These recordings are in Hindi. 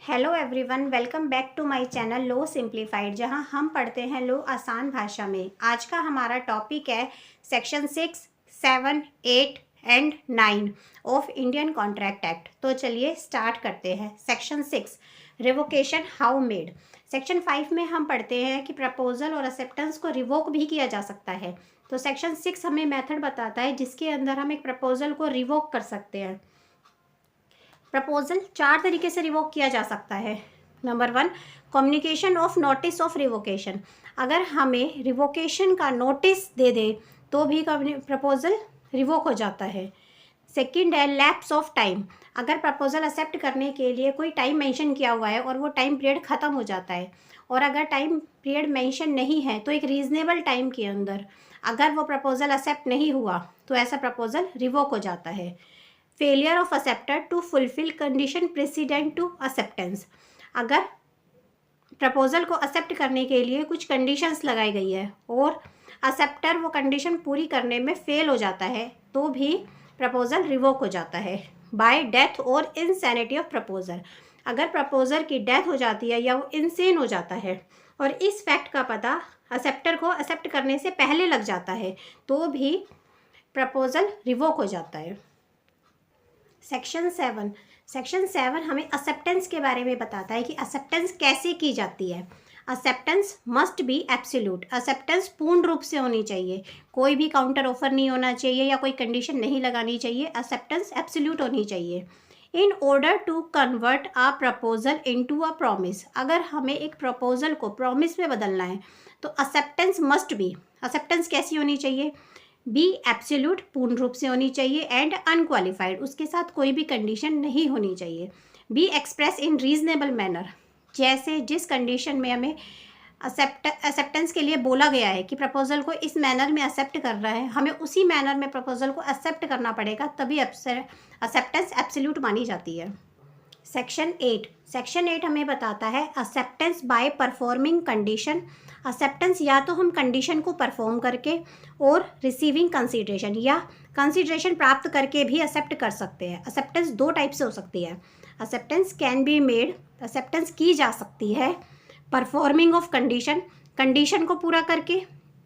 Hello everyone, welcome back to my channel Law Simplified, जहां हम पढ़ते हैं लो आसान भाषा में। आज का हमारा टॉपिक है section 6, 7, 8 and 9 of Indian contract act. तो चलिए स्टार्ट करते हैं। Section 6 revocation how made. Section 5 में हम पढ़ते हैं कि प्रपोजल और एक्सेप्टेंस को रिवोक भी किया जा सकता है। तो सेक्शन 6 हमें मेथड बताता है जिसके अंदर हम एक प्रपोजल को रिवोक कर सकते हैं। प्रपोजल 4 तरीके से रिवोक किया जा सकता है। Number 1, communication of notice of revocation. अगर हमें रिवोकेशन का नोटिस दे दे तो भी प्रपोजल रिवोक हो जाता है। सेकंड है लैप्स ऑफ टाइम। अगर प्रपोजल एक्सेप्ट करने के लिए कोई टाइम मेंशन किया हुआ है और वो टाइम पीरियड ख़त्म हो जाता है, और अगर टाइम पीरियड मेंशन नहीं है तो एक रीज़नेबल टाइम के अंदर अगर वो प्रपोजल एक्सेप्ट नहीं हुआ तो ऐसा प्रपोजल रिवोक हो जाता है। Failure of acceptor to fulfil condition precedent to acceptance. अगर प्रपोजल को एक्सेप्ट करने के लिए कुछ कंडीशंस लगाई गई है और एक्सेप्टर वो कंडीशन पूरी करने में फेल हो जाता है तो भी प्रपोजल रिवोक हो जाता है। बाय डेथ और इंसैनिटी ऑफ प्रपोजल। अगर प्रपोजर की डेथ हो जाती है या वो इंसेन हो जाता है और इस फैक्ट का पता एक्सेप्टर को एक्सेप्ट करने से पहले लग जाता है तो भी प्रपोजल रिवोक हो जाता है। सेक्शन 7 हमें एक्सेप्टेंस के बारे में बताता है कि एक्सेप्टेंस कैसे की जाती है। Acceptance must be absolute. Acceptance पूर्ण रूप से होनी चाहिए, कोई भी काउंटर ऑफर नहीं होना चाहिए या कोई कंडीशन नहीं लगानी चाहिए। एक्सेप्टेंस एब्सोल्यूट होनी चाहिए। In order to convert a proposal into a promise. अगर हमें एक प्रपोजल को प्रॉमिस में बदलना है तो एक्सेप्टेंस मस्ट बी। एक्सेप्टेंस कैसी होनी चाहिए? बी एब्सोल्यूट, पूर्ण रूप से होनी चाहिए, एंड अनक्वालिफाइड, उसके साथ कोई भी कंडीशन नहीं होनी चाहिए। Be express in reasonable manner. जैसे जिस कंडीशन में हमें एक्सेप्टेंस के लिए बोला गया है कि प्रपोजल को इस मैनर में एक्सेप्ट कर रहा है, हमें उसी मैनर में प्रपोजल को एक्सेप्ट करना पड़ेगा, तभी एक्सेप्टेंस एब्सोल्यूट मानी जाती है। सेक्शन 8 हमें बताता है acceptance by performing condition. Acceptance या तो हम कंडीशन को परफॉर्म करके और रिसीविंग कंसीडरेशन या कंसीडरेशन प्राप्त करके भी एक्सेप्ट कर सकते हैं। एक्सेप्टेंस 2 टाइप से हो सकती है। Acceptance can be made, acceptance की जा सकती है परफॉर्मिंग ऑफ कंडीशन, कंडीशन को पूरा करके।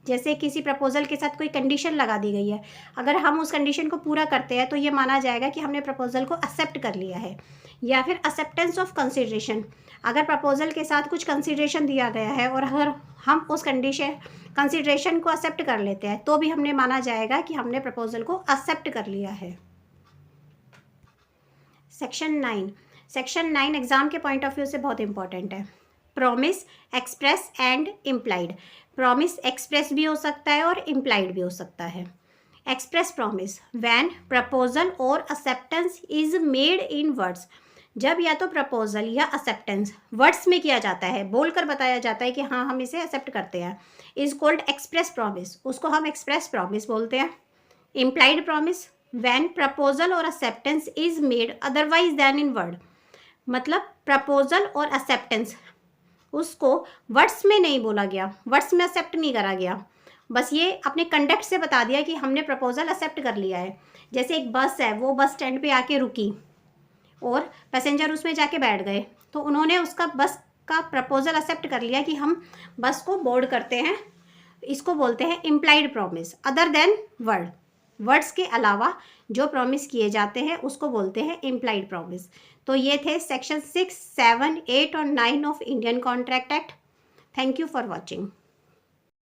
जैसे किसी प्रपोजल के साथ कोई कंडीशन लगा दी गई है, अगर हम उस कंडीशन को पूरा करते हैं तो ये माना जाएगा कि हमने प्रपोजल को एक्सेप्ट कर लिया है। या फिर एक्सेप्टेंस ऑफ कंसीडरेशन। अगर प्रपोजल के साथ कुछ कंसीडरेशन दिया गया है और अगर हम उस कंसीडरेशन को एक्सेप्ट कर लेते हैं तो भी हमने माना जाएगा कि हमने प्रपोजल को एक्सेप्ट कर लिया है। सेक्शन 9 एग्जाम के पॉइंट ऑफ व्यू से बहुत इंपॉर्टेंट है। Promise, express and implied. Promise express भी हो सकता है और इम्प्लाइड भी हो सकता है। एक्सप्रेस प्रॉमिस व्हेन प्रपोजल और acceptance is made in words. जब या तो प्रपोजल या एक्सेप्टेंस वर्ड्स में किया जाता है, बोलकर बताया जाता है कि हाँ हम इसे एक्सेप्ट करते हैं, इज कॉल्ड एक्सप्रेस प्रॉमिस, उसको हम एक्सप्रेस प्रॉमिस बोलते हैं। इम्प्लाइड प्रॉमिस व्हेन प्रपोजल और acceptance is made otherwise than in word. मतलब प्रपोजल और एक्सेप्टेंस उसको वर्ड्स में नहीं बोला गया, वर्ड्स में एक्सेप्ट नहीं करा गया, बस ये अपने कंडक्ट से बता दिया कि हमने प्रपोजल एक्सेप्ट कर लिया है। जैसे एक बस है, वो बस स्टैंड पे आके रुकी और पैसेंजर उसमें जाके बैठ गए, तो उन्होंने उसका बस का प्रपोजल एक्सेप्ट कर लिया कि हम बस को बोर्ड करते हैं। इसको बोलते हैं implied promise. Other than words के अलावा जो प्रॉमिस किए जाते हैं उसको बोलते हैं इम्प्लाइड प्रॉमिस। तो ये थे सेक्शन 6, 7, 8 और 9 of Indian contract act. Thank you for watching.